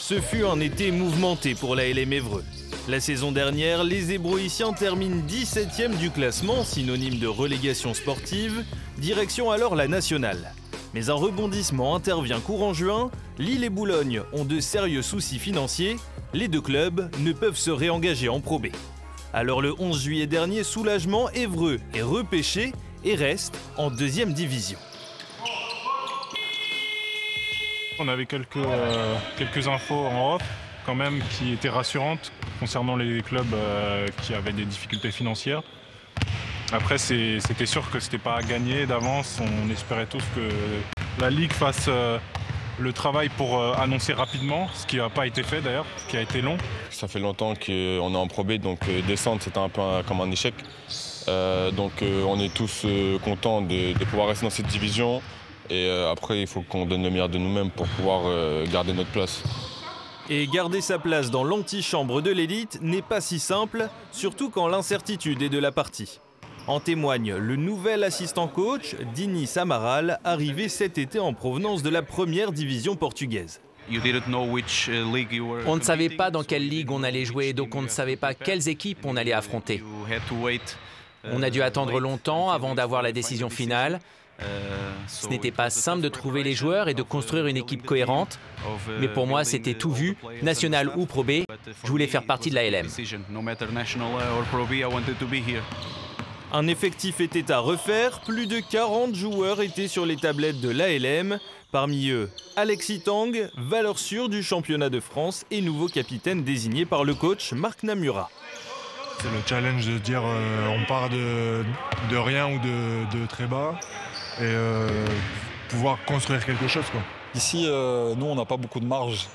Ce fut un été mouvementé pour l'ALM Évreux. La saison dernière, les Hébroïciens terminent 17e du classement, synonyme de relégation sportive, direction alors la nationale. Mais un rebondissement intervient courant juin, Lille et Boulogne ont de sérieux soucis financiers, les deux clubs ne peuvent se réengager en Pro B. Alors le 11 juillet dernier, soulagement, Évreux est repêché et reste en 2e division. On avait quelques infos en off quand même qui étaient rassurantes concernant les clubs qui avaient des difficultés financières. Après, c'était sûr que c'était pas à gagner d'avance. On espérait tous que la Ligue fasse le travail pour annoncer rapidement, ce qui n'a pas été fait d'ailleurs, ce qui a été long. Ça fait longtemps qu'on est en Pro B, donc descendre c'était un peu comme un échec. On est tous contents de pouvoir rester dans cette division. Et après, il faut qu'on donne le meilleur de nous-mêmes pour pouvoir garder notre place. Et garder sa place dans l'antichambre de l'élite n'est pas si simple, surtout quand l'incertitude est de la partie. En témoigne le nouvel assistant coach, Dini Samaral, arrivé cet été en provenance de la première division portugaise. On ne savait pas dans quelle ligue on allait jouer, donc on ne savait pas quelles équipes on allait affronter. On a dû attendre longtemps avant d'avoir la décision finale. Ce n'était pas simple de trouver les joueurs et de construire une équipe cohérente, mais pour moi c'était tout vu, national ou Pro B, je voulais faire partie de l'ALM. Un effectif était à refaire, plus de 40 joueurs étaient sur les tablettes de l'ALM, parmi eux Alexis Tang, valeur sûre du championnat de France et nouveau capitaine désigné par le coach Marc Namura. C'est le challenge de dire on part de rien ou de très bas et pouvoir construire quelque chose, quoi. Ici, nous, on n'a pas beaucoup de marge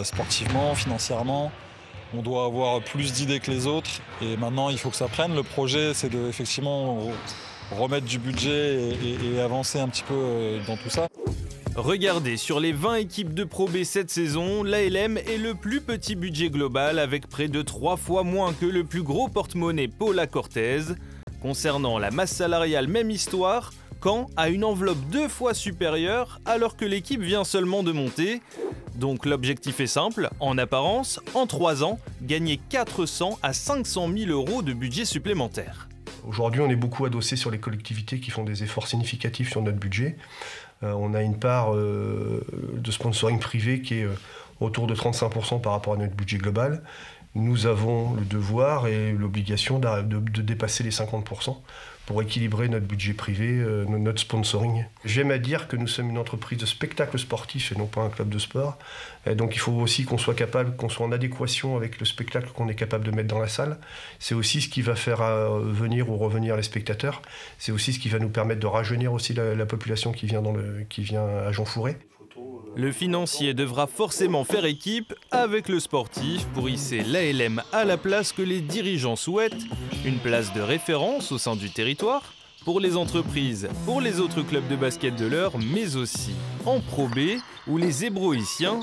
sportivement, financièrement. On doit avoir plus d'idées que les autres et maintenant, il faut que ça prenne. Le projet, c'est de effectivement remettre du budget et avancer un petit peu dans tout ça. Regardez, sur les 20 équipes de Pro B cette saison, l'ALM est le plus petit budget global avec près de 3 fois moins que le plus gros porte-monnaie Paula Cortez. Concernant la masse salariale, même histoire, Caen a une enveloppe 2 fois supérieure alors que l'équipe vient seulement de monter. Donc l'objectif est simple, en apparence, en 3 ans, gagner 400 à 500 000 euros de budget supplémentaire. Aujourd'hui, on est beaucoup adossé sur les collectivités qui font des efforts significatifs sur notre budget. On a une part de sponsoring privé qui est autour de 35% par rapport à notre budget global. Nous avons le devoir et l'obligation de dépasser les 50% pour équilibrer notre budget privé, notre sponsoring. J'aime à dire que nous sommes une entreprise de spectacle sportif et non pas un club de sport. Et donc il faut aussi qu'on soit capable, qu'on soit en adéquation avec le spectacle qu'on est capable de mettre dans la salle. C'est aussi ce qui va faire venir ou revenir les spectateurs. C'est aussi ce qui va nous permettre de rajeunir aussi la population qui vient à Jean-Fouré. Le financier devra forcément faire équipe avec le sportif pour hisser l'ALM à la place que les dirigeants souhaitent, une place de référence au sein du territoire, pour les entreprises, pour les autres clubs de basket de l'heure, mais aussi en Pro B où les Hébroïciens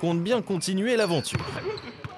comptent bien continuer l'aventure.